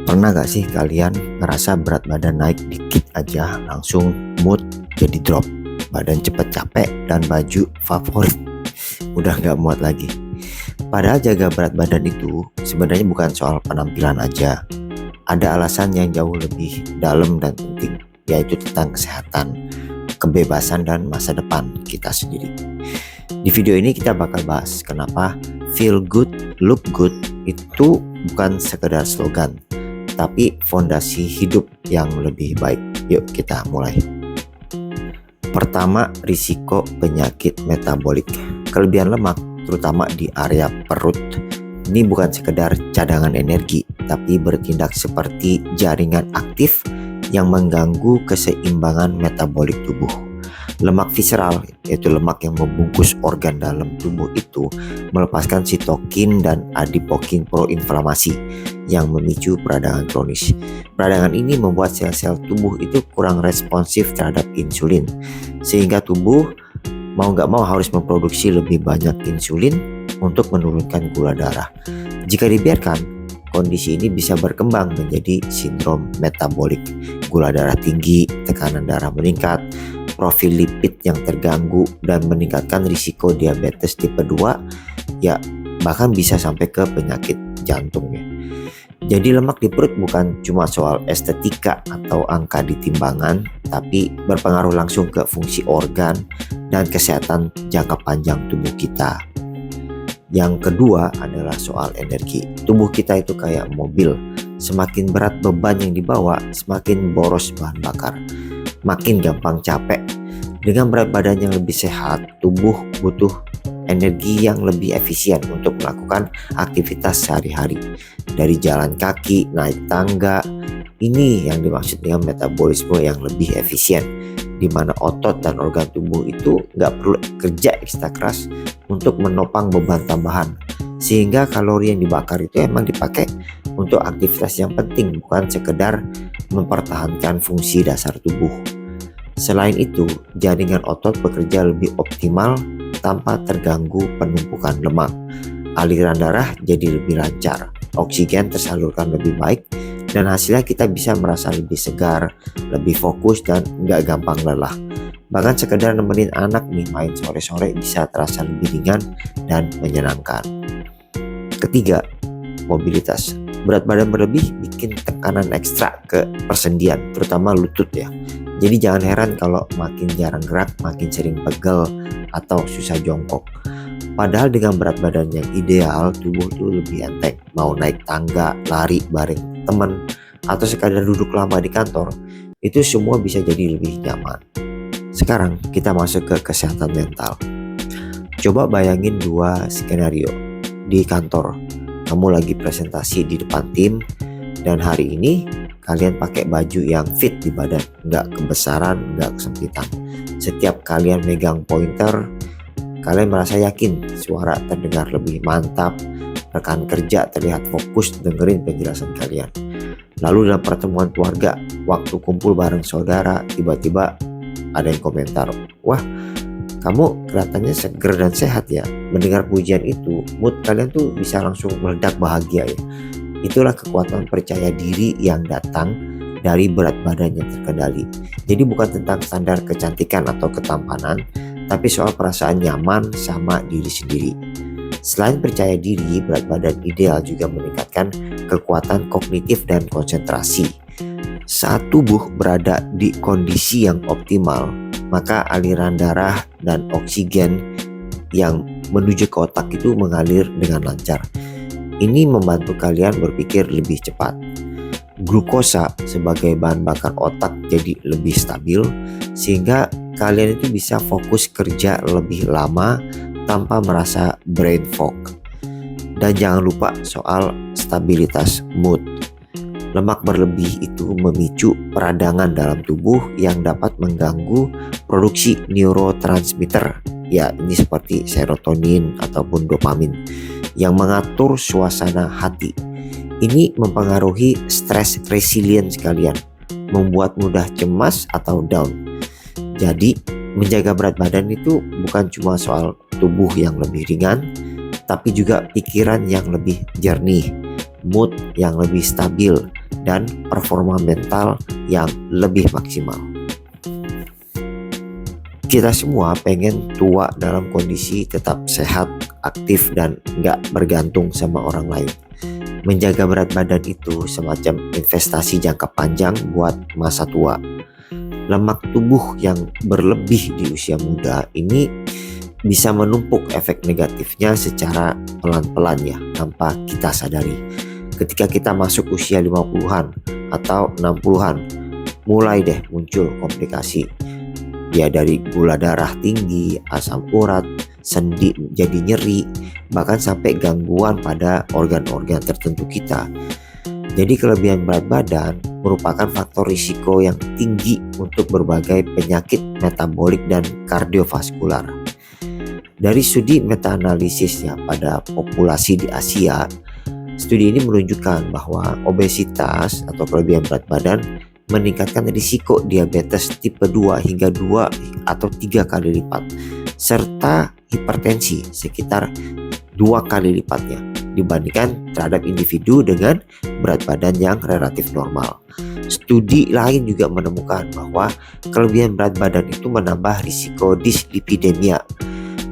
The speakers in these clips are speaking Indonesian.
Pernah gak sih kalian ngerasa berat badan naik dikit aja langsung mood jadi drop, badan cepet capek dan baju favorit udah gak muat lagi. Padahal jaga berat badan itu sebenarnya bukan soal penampilan aja. Ada alasan yang jauh lebih dalam dan penting, yaitu tentang kesehatan, kebebasan dan masa depan kita sendiri. Di video ini kita bakal bahas kenapa feel good, look good itu bukan sekedar slogan, tapi fondasi hidup yang lebih baik. Yuk kita mulai. Pertama, risiko penyakit metabolik. Kelebihan lemak, terutama di area perut, ini bukan sekedar cadangan energi, tapi bertindak seperti jaringan aktif yang mengganggu keseimbangan metabolik tubuh. Lemak visceral, yaitu lemak yang membungkus organ dalam tubuh itu, melepaskan sitokin dan adipokin proinflamasi yang memicu peradangan kronis. Peradangan ini membuat sel-sel tubuh itu kurang responsif terhadap insulin, sehingga tubuh mau gak mau harus memproduksi lebih banyak insulin untuk menurunkan gula darah. Jika dibiarkan, kondisi ini bisa berkembang menjadi sindrom metabolik, gula darah tinggi, tekanan darah meningkat, profil lipid yang terganggu, dan meningkatkan risiko diabetes tipe 2, ya bahkan bisa sampai ke penyakit jantungnya. Jadi lemak di perut bukan cuma soal estetika atau angka di timbangan, tapi berpengaruh langsung ke fungsi organ dan kesehatan jangka panjang tubuh kita. Yang kedua adalah soal energi. Tubuh kita itu kayak mobil, semakin berat beban yang dibawa, semakin boros bahan bakar, makin gampang capek. Dengan berat badan yang lebih sehat, tubuh butuh energi yang lebih efisien untuk melakukan aktivitas sehari-hari. Dari jalan kaki, naik tangga, ini yang dimaksud dengan metabolisme yang lebih efisien, di mana otot dan organ tubuh itu nggak perlu kerja ekstra keras untuk menopang beban tambahan, sehingga kalori yang dibakar itu emang dipakai untuk aktivitas yang penting, bukan sekedar mempertahankan fungsi dasar tubuh. Selain itu, jaringan otot bekerja lebih optimal tanpa terganggu penumpukan lemak. Aliran darah jadi lebih lancar, oksigen tersalurkan lebih baik, dan hasilnya kita bisa merasa lebih segar, lebih fokus, dan nggak gampang lelah. Bahkan sekedar nemenin anak nih main sore-sore bisa terasa lebih ringan dan menyenangkan. Ketiga, mobilitas. Berat badan berlebih bikin tekanan ekstra ke persendian, terutama lutut ya. Jadi jangan heran kalau makin jarang gerak, makin sering pegel atau susah jongkok. Padahal dengan berat badan yang ideal, tubuh itu lebih enteng. Mau naik tangga, lari bareng teman, atau sekadar duduk lama di kantor, itu semua bisa jadi lebih nyaman. Sekarang kita masuk ke kesehatan mental. Coba bayangin dua skenario. Di kantor, kamu lagi presentasi di depan tim, dan hari ini kalian pakai baju yang fit di badan, nggak kebesaran, nggak kesempitan. Setiap kalian megang pointer, kalian merasa yakin, suara terdengar lebih mantap, rekan kerja terlihat fokus dengerin penjelasan kalian. Lalu dalam pertemuan keluarga, waktu kumpul bareng saudara, tiba-tiba ada yang komentar, "Wah, kamu kelihatannya seger dan sehat ya." Mendengar pujian itu, mood kalian tuh bisa langsung meledak bahagia ya. Itulah kekuatan percaya diri yang datang dari berat badan yang terkendali. Jadi bukan tentang standar kecantikan atau ketampanan, tapi soal perasaan nyaman sama diri sendiri. Selain percaya diri, berat badan ideal juga meningkatkan kekuatan kognitif dan konsentrasi. Saat tubuh berada di kondisi yang optimal, maka aliran darah dan oksigen yang menuju ke otak itu mengalir dengan lancar. Ini membantu kalian berpikir lebih cepat. Glukosa sebagai bahan bakar otak jadi lebih stabil, sehingga kalian itu bisa fokus kerja lebih lama tanpa merasa brain fog. Dan jangan lupa soal stabilitas mood. Lemak berlebih itu memicu peradangan dalam tubuh yang dapat mengganggu produksi neurotransmitter. Ya, ini seperti serotonin ataupun dopamin yang mengatur suasana hati. Ini mempengaruhi stress resilience kalian, membuat mudah cemas atau down. Jadi menjaga berat badan itu bukan cuma soal tubuh yang lebih ringan, tapi juga pikiran yang lebih jernih, mood yang lebih stabil, dan performa mental yang lebih maksimal. Kita semua pengen tua dalam kondisi tetap sehat, aktif, dan nggak bergantung sama orang lain. Menjaga berat badan itu semacam investasi jangka panjang buat masa tua. Lemak tubuh yang berlebih di usia muda ini bisa menumpuk efek negatifnya secara pelan-pelan ya, tanpa kita sadari. Ketika kita masuk usia 50-an atau 60-an, mulai deh muncul komplikasi. Ya dari gula darah tinggi, asam urat, sendi jadi nyeri, bahkan sampai gangguan pada organ-organ tertentu kita. Jadi kelebihan berat badan merupakan faktor risiko yang tinggi untuk berbagai penyakit metabolik dan kardiovaskular. Dari studi meta-analisis ya pada populasi di Asia, studi ini menunjukkan bahwa obesitas atau kelebihan berat badan meningkatkan risiko diabetes tipe 2 hingga 2 atau 3 kali lipat, serta hipertensi sekitar 2 kali lipatnya dibandingkan terhadap individu dengan berat badan yang relatif normal. Studi lain juga menemukan bahwa kelebihan berat badan itu menambah risiko dislipidemia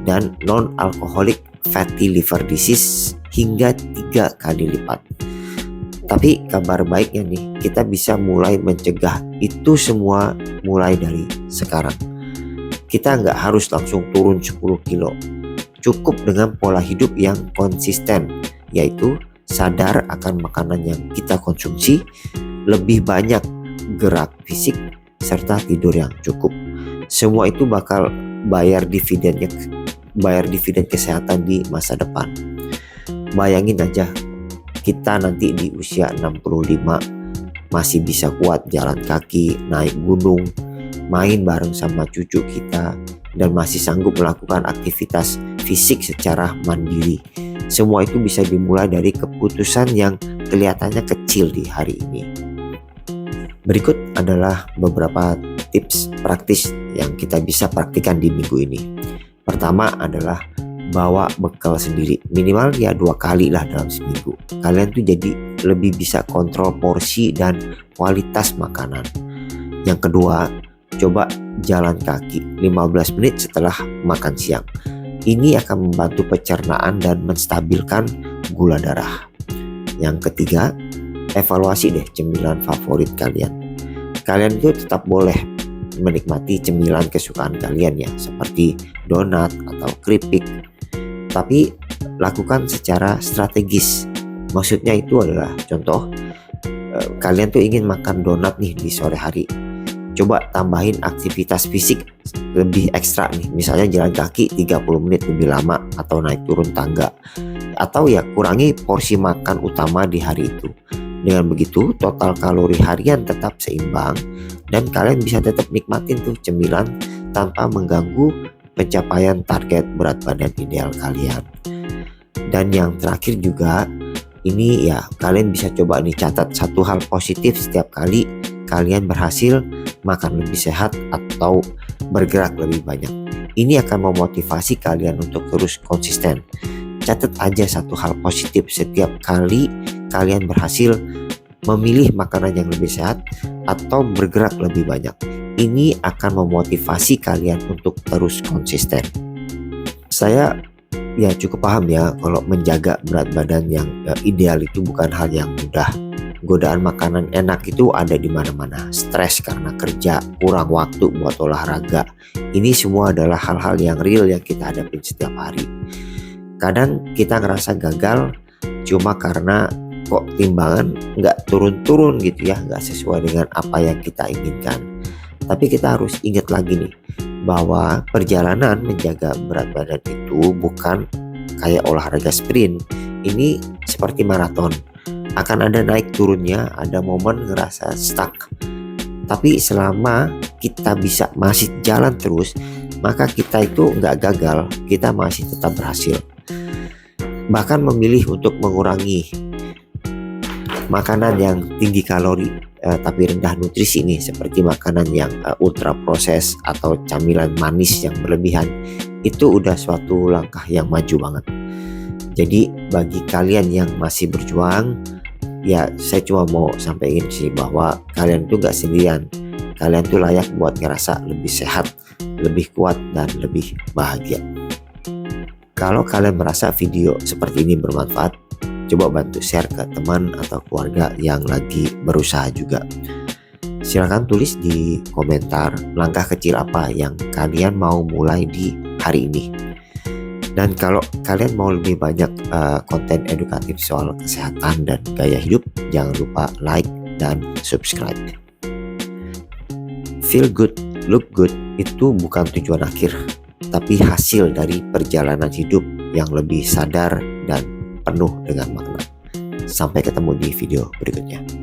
dan non-alcoholic fatty liver disease hingga 3 kali lipat. Tapi kabar baiknya nih, kita bisa mulai mencegah itu semua mulai dari sekarang. Kita nggak harus langsung turun 10 kilo. Cukup dengan pola hidup yang konsisten, yaitu sadar akan makanan yang kita konsumsi, lebih banyak gerak fisik, serta tidur yang cukup. Semua itu bakal bayar dividen kesehatan di masa depan. Bayangin aja, kita nanti di usia 65 masih bisa kuat jalan kaki, naik gunung, main bareng sama cucu kita, dan masih sanggup melakukan aktivitas fisik secara mandiri. Semua itu bisa dimulai dari keputusan yang kelihatannya kecil di hari ini. Berikut adalah beberapa tips praktis yang kita bisa praktikkan di minggu ini. Pertama adalah bawa bekal sendiri, minimal ya 2 kali lah dalam seminggu. Kalian tuh jadi lebih bisa kontrol porsi dan kualitas makanan. Yang kedua, coba jalan kaki 15 menit setelah makan siang. Ini akan membantu pencernaan dan menstabilkan gula darah. Yang ketiga, evaluasi deh cemilan favorit kalian. Kalian itu tetap boleh menikmati cemilan kesukaan kalian ya, seperti donat atau keripik, tapi lakukan secara strategis. Maksudnya itu adalah contoh, kalian tuh ingin makan donat nih di sore hari, coba tambahin aktivitas fisik lebih ekstra nih, misalnya jalan kaki 30 menit lebih lama atau naik turun tangga, atau ya kurangi porsi makan utama di hari itu. Dengan begitu total kalori harian tetap seimbang dan kalian bisa tetap nikmatin tuh cemilan tanpa mengganggu pencapaian target berat badan ideal kalian. Dan yang terakhir juga, ini ya kalian bisa coba nih catat satu hal positif setiap kali kalian berhasil makan lebih sehat atau bergerak lebih banyak. Ini akan memotivasi kalian untuk terus konsisten. Catat aja satu hal positif setiap kali kalian berhasil memilih makanan yang lebih sehat atau bergerak lebih banyak. Ini akan memotivasi kalian untuk terus konsisten. Saya ya cukup paham ya kalau menjaga berat badan yang ideal itu bukan hal yang mudah. Godaan makanan enak itu ada di mana-mana. Stres karena kerja, kurang waktu buat olahraga. Ini semua adalah hal-hal yang real yang kita hadapi setiap hari. Kadang kita ngerasa gagal cuma karena kok timbangan nggak turun-turun gitu ya, nggak sesuai dengan apa yang kita inginkan. Tapi kita harus ingat lagi nih, bahwa perjalanan menjaga berat badan itu bukan kayak olahraga sprint. Ini seperti maraton. Akan ada naik turunnya, ada momen ngerasa stuck. Tapi selama kita bisa masih jalan terus, maka kita itu nggak gagal, kita masih tetap berhasil. Bahkan memilih untuk mengurangi makanan yang tinggi kalori tapi rendah nutrisi nih, seperti makanan yang ultra proses atau camilan manis yang berlebihan, itu udah suatu langkah yang maju banget. Jadi bagi kalian yang masih berjuang, ya saya cuma mau sampaikan sih bahwa kalian tuh gak sendirian. Kalian tuh layak buat ngerasa lebih sehat, lebih kuat, dan lebih bahagia. Kalau kalian merasa video seperti ini bermanfaat, coba bantu share ke teman atau keluarga yang lagi berusaha juga. Silahkan tulis di komentar langkah kecil apa yang kalian mau mulai di hari ini. Dan kalau kalian mau lebih banyak konten edukatif soal kesehatan dan gaya hidup, jangan lupa like dan subscribe. Feel good, look good itu bukan tujuan akhir, tapi hasil dari perjalanan hidup yang lebih sadar dan penuh dengan makna. Sampai ketemu di video berikutnya.